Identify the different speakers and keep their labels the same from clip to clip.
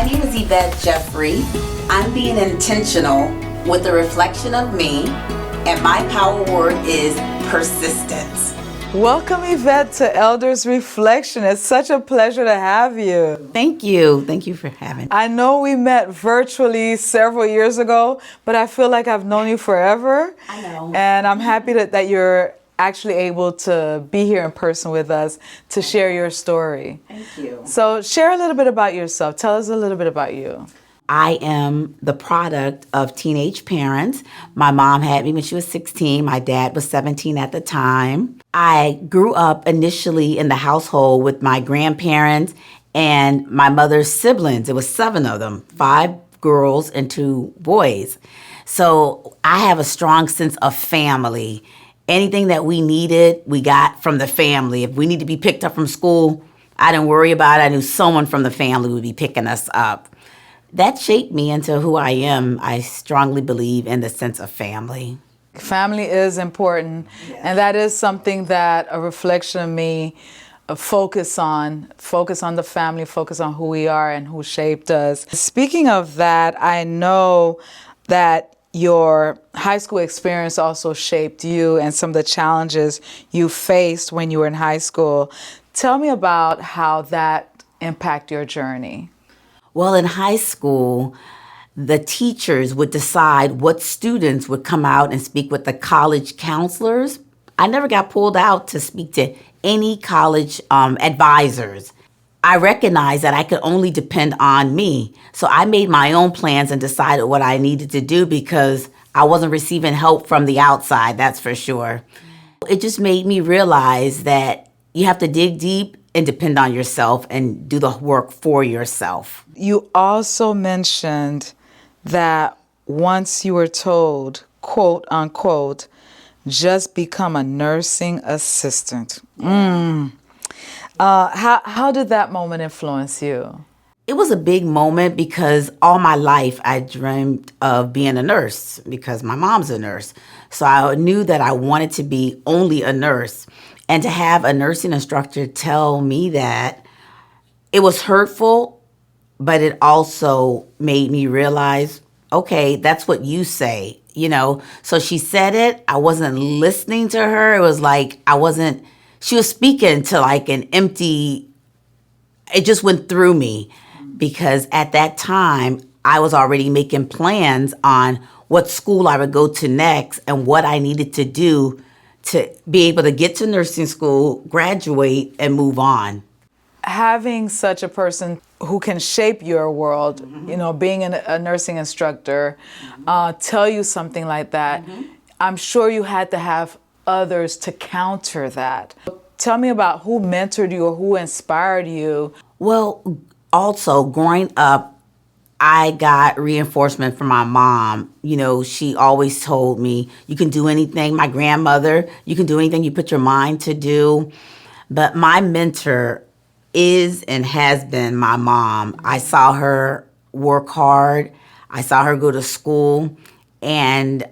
Speaker 1: My name is Evette Jeffrey. I'm being intentional with the reflection of me, and my power word is persistence.
Speaker 2: Welcome, Evette, to Elders Reflection. It's such a pleasure to have you.
Speaker 1: Thank you. Thank you for having me.
Speaker 2: I know we met virtually several years ago, but I feel like I've known you forever.
Speaker 1: I know.
Speaker 2: And I'm happy that you're actually able to be here in person with us to share your story.
Speaker 1: Thank you.
Speaker 2: So share a little bit about yourself. Tell us a little bit about you.
Speaker 1: I am the product of teenage parents. My mom had me when she was 16. My dad was 17 at the time. I grew up initially in the household with my grandparents and my mother's siblings. It was 7 of them, 5 girls and 2 boys. So I have a strong sense of family. Anything that we needed, we got from the family. If we need to be picked up from school, I didn't worry about it. I knew someone from the family would be picking us up. That shaped me into who I am. I strongly believe in the sense of family.
Speaker 2: Family is important, and that is something that a reflection of me focus on the family, focus on who we are and who shaped us. Speaking of that, I know that your high school experience also shaped you and some of the challenges you faced when you were in high school. Tell me about how that impacted your journey.
Speaker 1: Well, in high school, the teachers would decide what students would come out and speak with the college counselors. I never got pulled out to speak to any college advisors. I recognized that I could only depend on me. So I made my own plans and decided what I needed to do because I wasn't receiving help from the outside, that's for sure. It just made me realize that you have to dig deep and depend on yourself and do the work for yourself.
Speaker 2: You also mentioned that once you were told, quote unquote, just become a nursing assistant. How did that moment influence you?
Speaker 1: It was a big moment because all my life I dreamed of being a nurse because my mom's a nurse. So I knew that I wanted to be only a nurse. And to have a nursing instructor tell me that, it was hurtful, but it also made me realize, okay, that's what you say, you know. So she said it, I wasn't listening to her. It was like she was speaking to like an empty, it just went through me because at that time, I was already making plans on what school I would go to next and what I needed to do to be able to get to nursing school, graduate, and move on.
Speaker 2: Having such a person who can shape your world, you know, being a nursing instructor, tell you something like that, I'm sure you had to have others to counter that. Tell me about who mentored you or who inspired you.
Speaker 1: Well, also growing up, I got reinforcement from my mom. You know, she always told me, you can do anything. My grandmother, you can do anything you put your mind to do. But my mentor is and has been my mom. I saw her work hard. I saw her go to school. And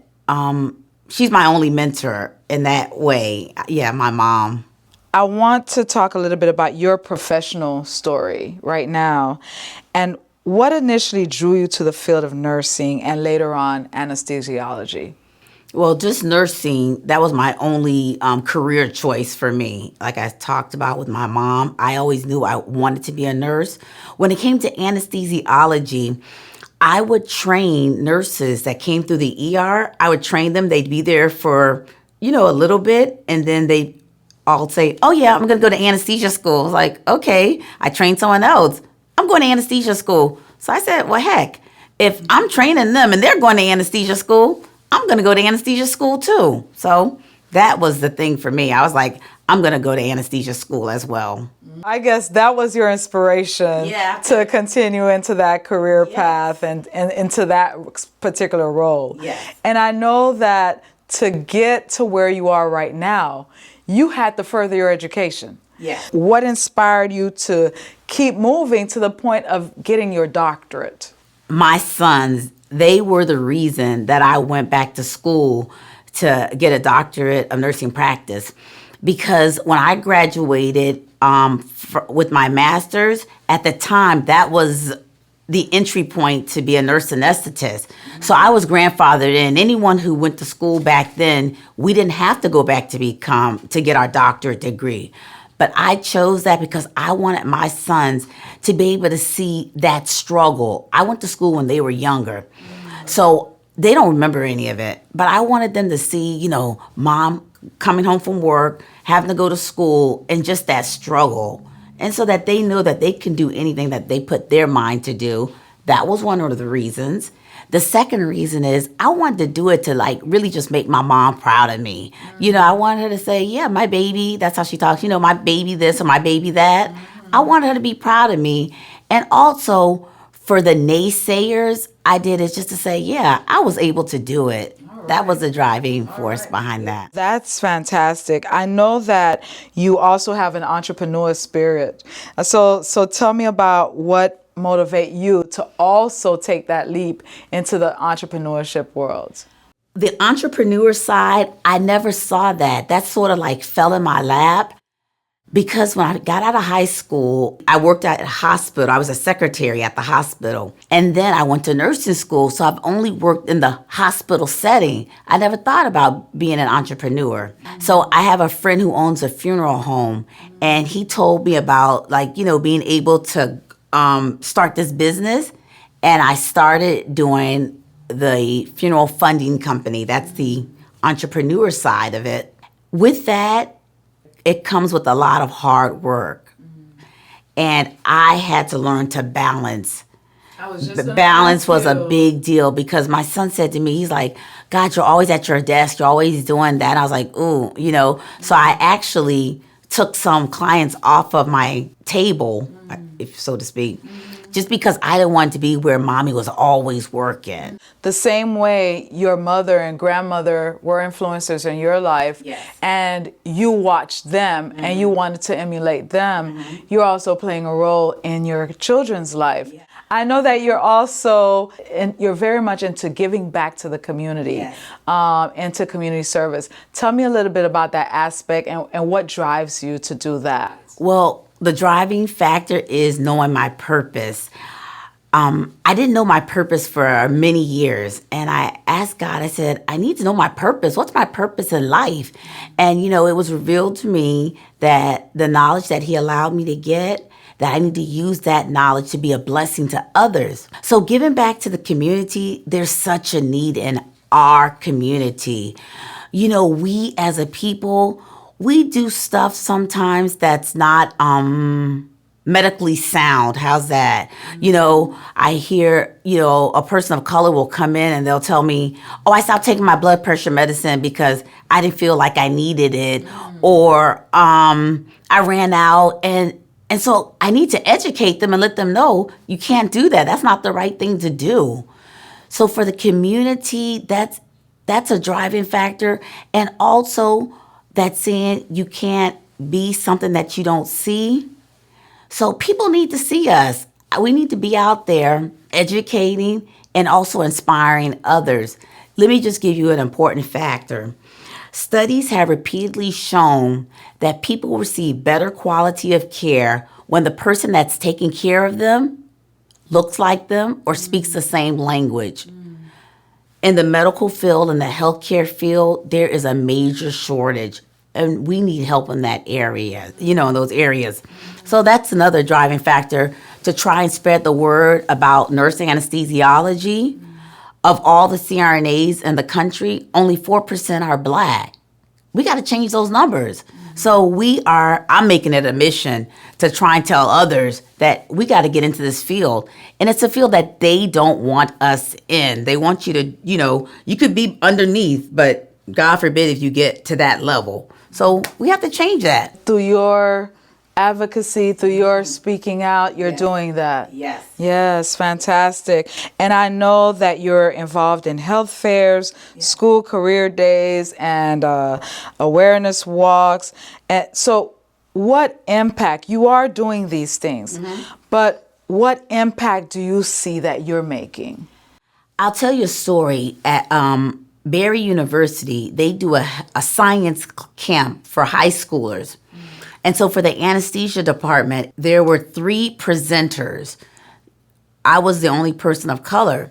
Speaker 1: she's my only mentor in that way. Yeah, my mom.
Speaker 2: I want to talk a little bit about your professional story right now. And what initially drew you to the field of nursing and later on anesthesiology?
Speaker 1: Well, just nursing, that was my only career choice for me. Like I talked about with my mom, I always knew I wanted to be a nurse. When it came to anesthesiology, I would train nurses that came through the ER. I would train them. They'd be there for, you know, a little bit, and then they'd all say, oh yeah, I'm going to go to anesthesia school. I was like, okay, I trained someone else. I'm going to anesthesia school. So I said, well, heck, if I'm training them and they're going to anesthesia school, I'm going to go to anesthesia school too. So that was the thing for me. I was like, I'm going to go to anesthesia school as well.
Speaker 2: I guess that was your inspiration to continue into that career path and into that particular role.
Speaker 1: Yes.
Speaker 2: And I know that to get to where you are right now, you had to further your education.
Speaker 1: Yes.
Speaker 2: What inspired you to keep moving to the point of getting your doctorate?
Speaker 1: My sons, they were the reason that I went back to school to get a doctorate of nursing practice. Because when I graduated with my master's, at the time, that was the entry point to be a nurse anesthetist. So I was grandfathered in. Anyone who went to school back then, we didn't have to go back to get our doctorate degree. But I chose that because I wanted my sons to be able to see that struggle. I went to school when they were younger. So they don't remember any of it. But I wanted them to see, mom coming home from work, having to go to school, and just that struggle. And so that they know that they can do anything that they put their mind to do. That was one of the reasons. The second reason is I wanted to do it to really just make my mom proud of me. I wanted her to say, yeah, my baby, that's how she talks, my baby this or my baby that. I wanted her to be proud of me. And also for the naysayers, I did it just to say, yeah, I was able to do it. That was the driving force behind that.
Speaker 2: That's fantastic. I know that you also have an entrepreneur spirit. So tell me about what motivate you to also take that leap into the entrepreneurship world.
Speaker 1: The entrepreneur side, I never saw that. That sort of fell in my lap. Because when I got out of high school, I worked at a hospital. I was a secretary at the hospital. And then I went to nursing school, so I've only worked in the hospital setting. I never thought about being an entrepreneur. So I have a friend who owns a funeral home, and he told me about, being able to start this business. And I started doing the funeral funding company. That's the entrepreneur side of it. With that, it comes with a lot of hard work. And I had to learn to balance. Balance was a big deal because my son said to me, he's like, God, you're always at your desk. You're always doing that. And I was like, ooh, So I actually took some clients off of my table, if so to speak, just because I didn't want to be where mommy was always working.
Speaker 2: The same way your mother and grandmother were influencers in your life,
Speaker 1: yes,
Speaker 2: and you watched them and you wanted to emulate them, you're also playing a role in your children's life. Yeah. I know that you're very much into giving back to the community, yes, into community service. Tell me a little bit about that aspect and what drives you to do that.
Speaker 1: Well, the driving factor is knowing my purpose. I didn't know my purpose for many years. And I asked God, I said, I need to know my purpose. What's my purpose in life? And, it was revealed to me that the knowledge that He allowed me to get, that I need to use that knowledge to be a blessing to others. So giving back to the community, there's such a need in our community. We as a people, we do stuff sometimes that's not medically sound. How's that? I hear, a person of color will come in and they'll tell me, oh, I stopped taking my blood pressure medicine because I didn't feel like I needed it. Or I ran out. And so I need to educate them and let them know you can't do that. That's not the right thing to do. So for the community, that's a driving factor. And also that saying you can't be something that you don't see. So people need to see us. We need to be out there educating and also inspiring others. Let me just give you an important factor. Studies have repeatedly shown that people receive better quality of care when the person that's taking care of them looks like them or speaks the same language. In the medical field and the healthcare field, there is a major shortage, and we need help in that area, in those areas. So that's another driving factor to try and spread the word about nursing anesthesiology. Of all the CRNAs in the country, only 4% are Black. We got to change those numbers. So I'm making it a mission to try and tell others that we got to get into this field. And it's a field that they don't want us in. They want you to, you could be underneath, but God forbid if you get to that level. So we have to change that.
Speaker 2: Through your advocacy, through your speaking out, you're doing that.
Speaker 1: Yes.
Speaker 2: Yes, fantastic. And I know that you're involved in health fairs, school career days, and awareness walks. And so what impact, you are doing these things, but what impact do you see that you're making?
Speaker 1: I'll tell you a story. At Barry University, they do a science camp for high schoolers. And so for the anesthesia department, there were 3 presenters. I was the only person of color.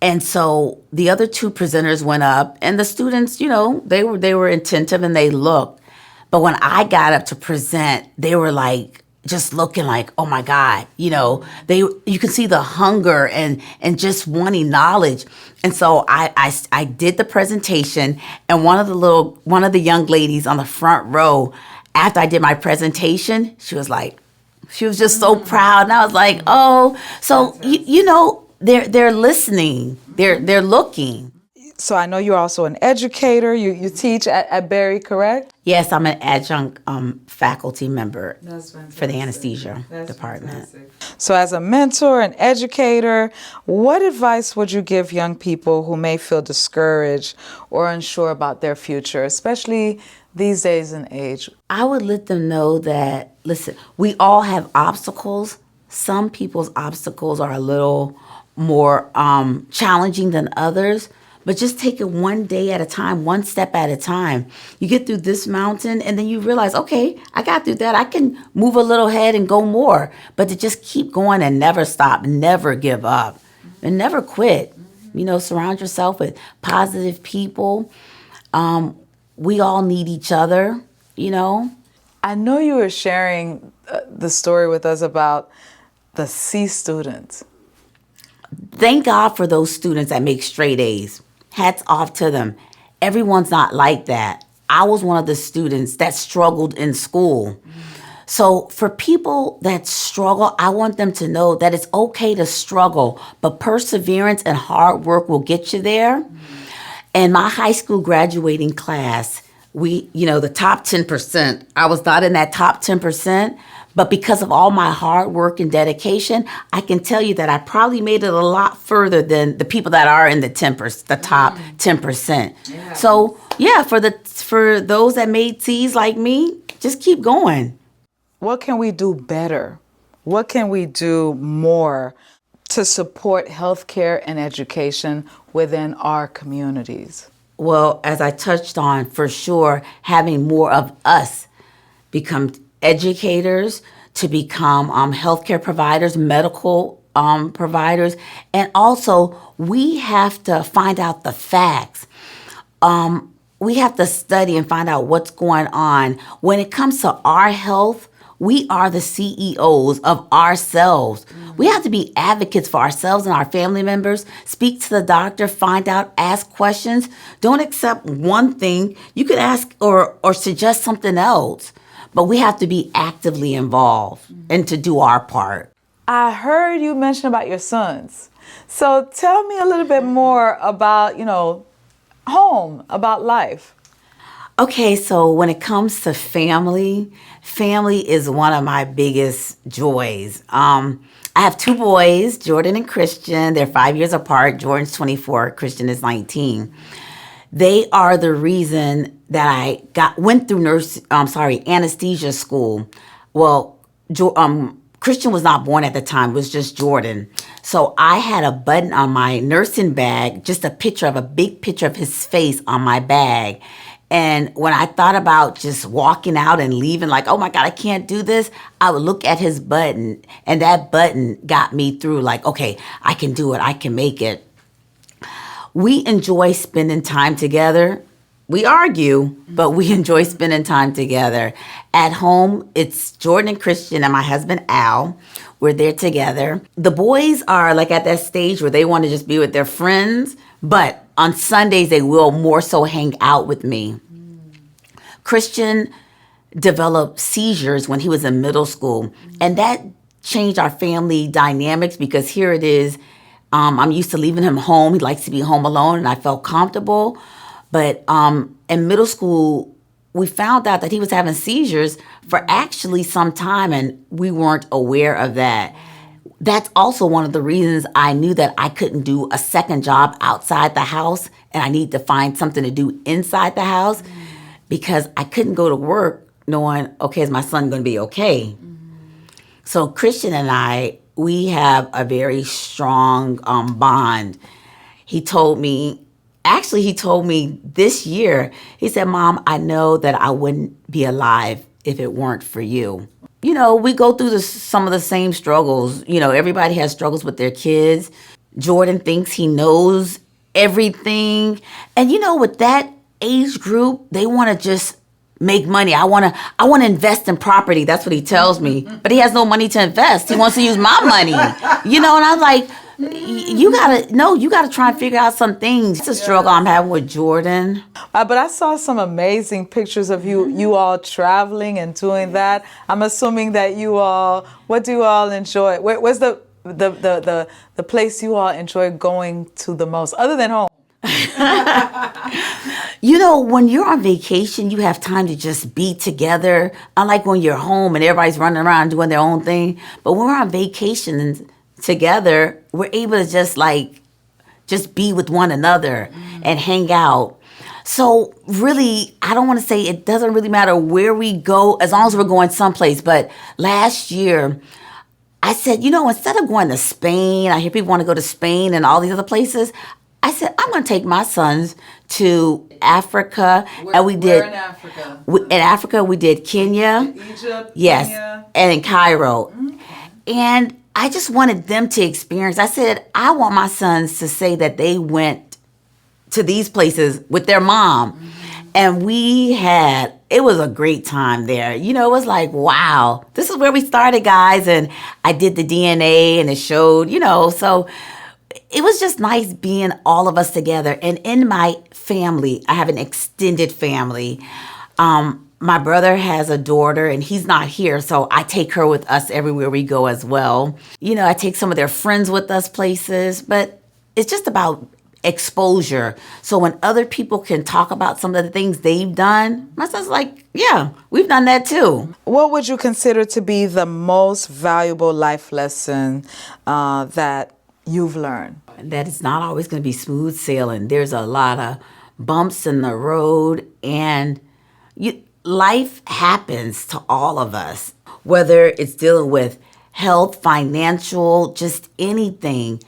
Speaker 1: And so the other two presenters went up, and the students, they were attentive and they looked. But when I got up to present, they were like just looking like, oh my God, you can see the hunger and just wanting knowledge. And so I did the presentation, and one of the young ladies on the front row, after I did my presentation, she was just so proud. And I was like, oh, so they're listening, they're looking.
Speaker 2: So I know you're also an educator. You teach at Berry, correct?
Speaker 1: Yes, I'm an adjunct faculty member for the anesthesia department.
Speaker 2: Fantastic. So as a mentor and educator, what advice would you give young people who may feel discouraged or unsure about their future, especially these days and age?
Speaker 1: I would let them know that, listen, we all have obstacles. Some people's obstacles are a little more challenging than others. But just take it one day at a time, one step at a time. You get through this mountain, and then you realize, okay, I got through that. I can move a little ahead and go more. But to just keep going and never stop, never give up, and never quit. Surround yourself with positive people. We all need each other,
Speaker 2: I know you were sharing the story with us about the C students.
Speaker 1: Thank God for those students that make straight A's. Hats off to them. Everyone's not like that. I was one of the students that struggled in school. So for people that struggle, I want them to know that it's okay to struggle, but perseverance and hard work will get you there. And my high school graduating class, the top 10%, I was not in that top 10%, but because of all my hard work and dedication, I can tell you that I probably made it a lot further than the people that are in the top 10%. Yeah. So yeah, for those that made C's like me, just keep going.
Speaker 2: What can we do better? What can we do more to support healthcare and education within our communities?
Speaker 1: Well, as I touched on, for sure, having more of us become educators, to become healthcare providers, medical providers, and also we have to find out the facts. We have to study and find out what's going on. When it comes to our health, we are the CEOs of ourselves. We have to be advocates for ourselves and our family members. Speak to the doctor, find out, ask questions. Don't accept one thing. You could ask or suggest something else. But we have to be actively involved and to do our part.
Speaker 2: I heard you mention about your sons. So tell me a little bit more about, home, about life.
Speaker 1: Okay, so when it comes to family is one of my biggest joys. I have two boys, Jordan and Christian. They're 5 years apart. Jordan's 24, Christian is 19. They are the reason that I went through anesthesia school. Well, Christian was not born at the time. It was just Jordan. So I had a button on my nursing bag, just a big picture of his face on my bag. And when I thought about just walking out and leaving, like, oh my God, I can't do this, I would look at his button, and that button got me through, like, okay, I can do it, I can make it. We enjoy spending time together. We argue, but we enjoy spending time together. At home, it's Jordan and Christian and my husband, Al. We're there together. The boys are like at that stage where they want to just be with their friends, but on Sundays, they will more so hang out with me. Christian developed seizures when he was in middle school, and that changed our family dynamics because here it is. I'm used to leaving him home. He likes to be home alone, and I felt comfortable. But in middle school, we found out that he was having seizures for actually some time, and we weren't aware of that. That's also one of the reasons I knew that I couldn't do a second job outside the house, and I need to find something to do inside the house because I couldn't go to work knowing, okay, is my son going to be okay? So Christian and I, we have a very strong bond. He told me this year, he said, Mom, I know that I wouldn't be alive if it weren't for you. we go through some of the same struggles. Everybody has struggles with their kids. Jordan thinks he knows everything. And with that age group, they want to just make money. I want to invest in property. That's what he tells me. But he has no money to invest. He wants to use my money. And I'm like, you gotta try and figure out some things. It's a struggle I'm having with Jordan.
Speaker 2: But I saw some amazing pictures of you all traveling and doing that. I'm assuming that what do you all enjoy? Where's the place you all enjoy going to the most, other than home?
Speaker 1: When you're on vacation, you have time to just be together. Unlike when you're home and everybody's running around doing their own thing. But when we're on vacation together, we're able to just be with one another and hang out. So really, I don't want to say it doesn't really matter where we go as long as we're going someplace. But last year, I said, instead of going to Spain, I hear people want to go to Spain and all these other places. I said, I'm going to take my sons to Africa. And we did.
Speaker 2: Where in Africa?
Speaker 1: In Africa, we did Kenya.
Speaker 2: Egypt?
Speaker 1: Yes.
Speaker 2: Kenya?
Speaker 1: And in Cairo. And I just wanted them to experience. I said, I want my sons to say that they went to these places with their mom. And it was a great time there. It was like, wow, this is where we started, guys. And I did the DNA and it showed, so it was just nice being all of us together. And in my family, I have an extended family. My brother has a daughter and he's not here, so I take her with us everywhere we go as well. I take some of their friends with us places, but it's just about exposure. So when other people can talk about some of the things they've done, my son's like, yeah, we've done that too.
Speaker 2: What would you consider to be the most valuable life lesson that you've learned?
Speaker 1: That it's not always going to be smooth sailing. There's a lot of bumps in the road, and life happens to all of us, whether it's dealing with health, financial, just anything.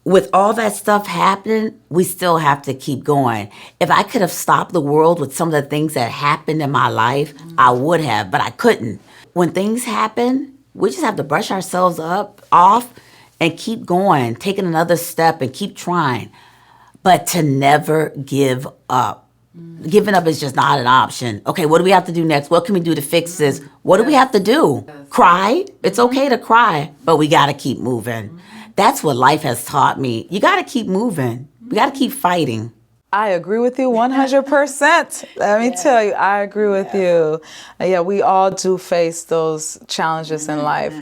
Speaker 1: With all that stuff happening, we still have to keep going. If I could have stopped the world with some of the things that happened in my life, I would have, but I couldn't. When things happen, we just have to brush ourselves off and keep going, taking another step and keep trying, but to never give up. Giving up is just not an option. Okay, what do we have to do next? What can we do to fix this? What do we have to do? Cry? It's okay to cry, but we got to keep moving. That's what life has taught me. You got to keep moving. We got to keep fighting.
Speaker 2: I agree with you 100%. Let me tell you, I agree with you. Yeah, we all do face those challenges in life.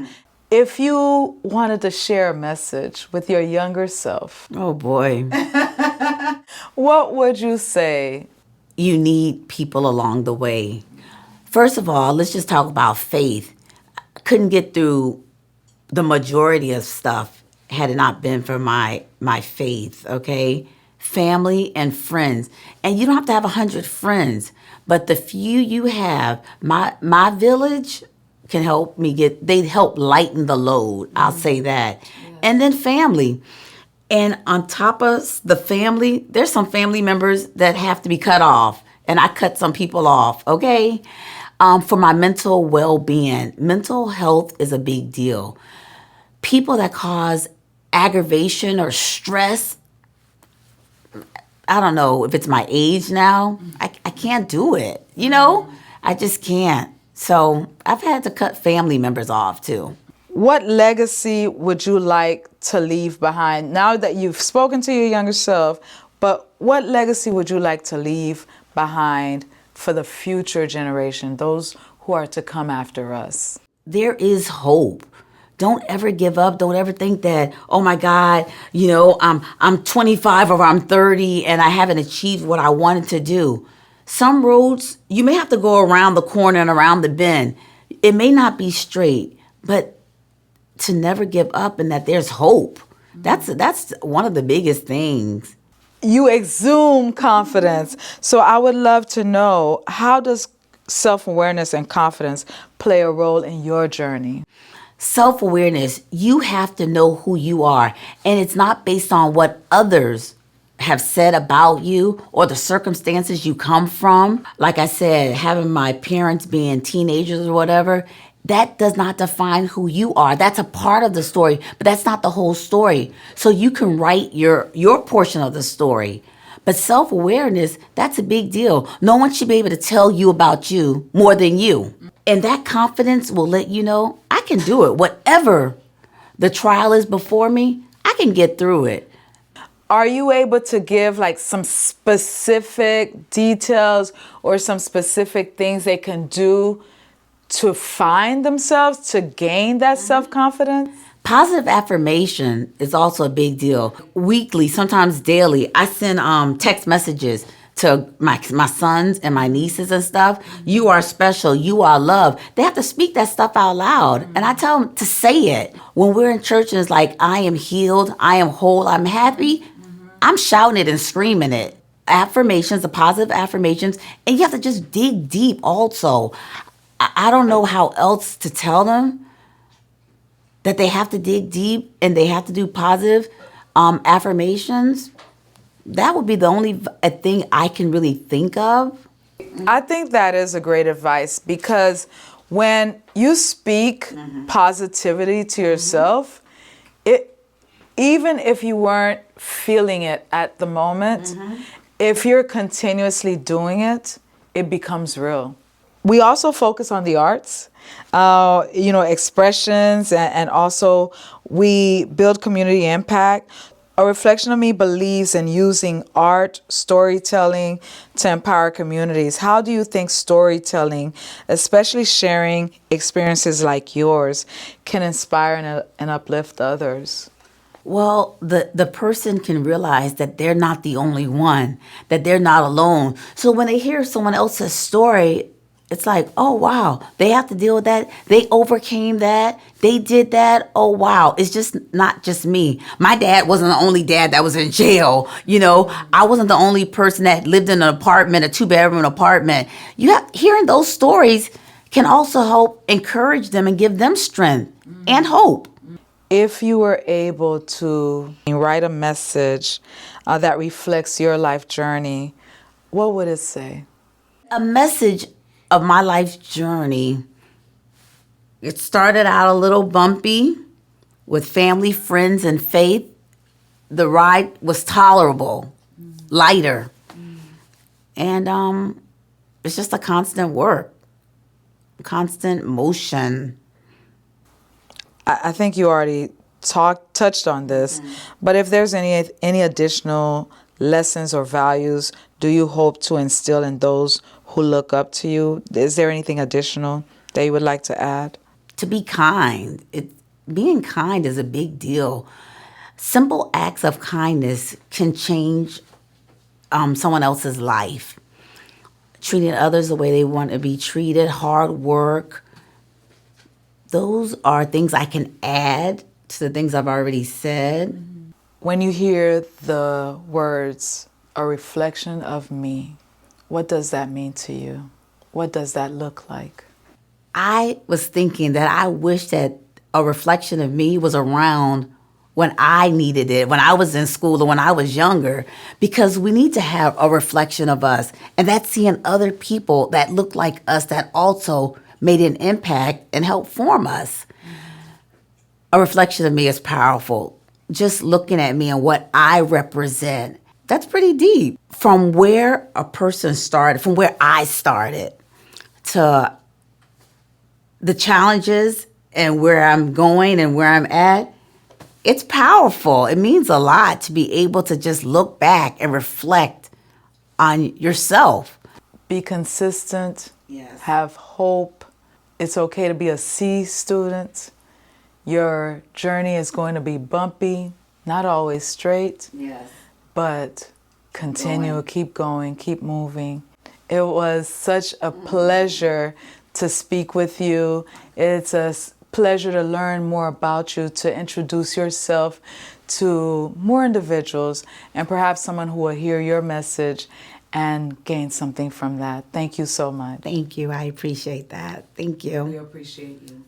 Speaker 2: If you wanted to share a message with your younger self,
Speaker 1: oh boy,
Speaker 2: what would you say?
Speaker 1: You need people along the way. First of all, let's just talk about faith. I couldn't get through the majority of stuff had it not been for my faith, okay? Family and friends. And you don't have to have 100 friends, but the few you have, my village can help me they help lighten the load. I'll say that. Yeah. And then family. And on top of the family, there's some family members that have to be cut off. And I cut some people off, okay? For my mental well-being. Mental health is a big deal. People that cause aggravation or stress, I don't know if it's my age now, I can't do it, I just can't. So I've had to cut family members off too.
Speaker 2: What legacy would you like to leave behind? Now that you've spoken to your younger self, but what legacy would you like to leave behind for the future generation, those who are to come after us?
Speaker 1: There is hope. Don't ever give up. Don't ever think that, oh my God, I'm 25 or I'm 30 and I haven't achieved what I wanted to do. Some roads, you may have to go around the corner and around the bend. It may not be straight, but to never give up and that there's hope. That's one of the biggest things.
Speaker 2: You exude confidence. So I would love to know, how does self-awareness and confidence play a role in your journey?
Speaker 1: Self-awareness, you have to know who you are. And it's not based on what others have said about you or the circumstances you come from. Like I said, having my parents being teenagers or whatever, that does not define who you are. That's a part of the story, but that's not the whole story. So you can write your portion of the story. But self-awareness, that's a big deal. No one should be able to tell you about you more than you. And that confidence will let you know, I can do it. Whatever the trial is before me, I can get through it.
Speaker 2: Are you able to give like some specific details or some specific things they can do to find themselves, to gain that self-confidence?
Speaker 1: Positive affirmation is also a big deal. Weekly, sometimes daily, I send text messages to my sons and my nieces and stuff. You are special. You are loved. They have to speak that stuff out loud. And I tell them to say it. When we're in church and it's like, I am healed, I am whole, I'm happy, I'm shouting it and screaming it. Affirmations, the positive affirmations, and you have to just dig deep also. I don't know how else to tell them that they have to dig deep and they have to do positive affirmations. That would be the only thing I can really think of.
Speaker 2: I think that is a great advice, because when you speak positivity to yourself, even if you weren't feeling it at the moment, if you're continuously doing it, it becomes real. We also focus on the arts, expressions, and also we build community impact. A Reflection of Me believes in using art, storytelling to empower communities. How do you think storytelling, especially sharing experiences like yours, can inspire and uplift others?
Speaker 1: Well, the person can realize that they're not the only one, that they're not alone. So when they hear someone else's story, it's like, oh, wow, they have to deal with that. They overcame that. They did that. Oh, wow. It's just not just me. My dad wasn't the only dad that was in jail. I wasn't the only person that lived in an apartment, a 2-bedroom apartment. Hearing those stories can also help encourage them and give them strength and hope.
Speaker 2: If you were able to write a message that reflects your life journey, what would it say?
Speaker 1: A message of my life journey. It started out a little bumpy with family, friends, and faith. The ride was tolerable, lighter. And it's just a constant work, constant motion.
Speaker 2: I think you already touched on this, but if there's any additional lessons or values do you hope to instill in those who look up to you? Is there anything additional that you would like to add?
Speaker 1: To be kind. Being kind is a big deal. Simple acts of kindness can change someone else's life. Treating others the way they want to be treated, hard work. Those are things I can add to the things I've already said.
Speaker 2: When you hear the words, a reflection of me, what does that mean to you? What does that look like?
Speaker 1: I was thinking that I wish that a reflection of me was around when I needed it, when I was in school or when I was younger, because we need to have a reflection of us. And that's seeing other people that look like us that also made an impact and helped form us. A reflection of me is powerful. Just looking at me and what I represent, that's pretty deep. From where a person started, from where I started, to the challenges and where I'm going and where I'm at, it's powerful. It means a lot to be able to just look back and reflect on yourself.
Speaker 2: Be consistent.
Speaker 1: Yes.
Speaker 2: Have hope. It's okay to be a C student. Your journey is going to be bumpy, not always straight.
Speaker 1: Yes.
Speaker 2: But continue, keep going, keep moving. It was such a pleasure to speak with you. It's a pleasure to learn more about you, to introduce yourself to more individuals, and perhaps someone who will hear your message and gain something from that. Thank you so much.
Speaker 1: Thank you. I appreciate that. Thank you.
Speaker 2: We appreciate you.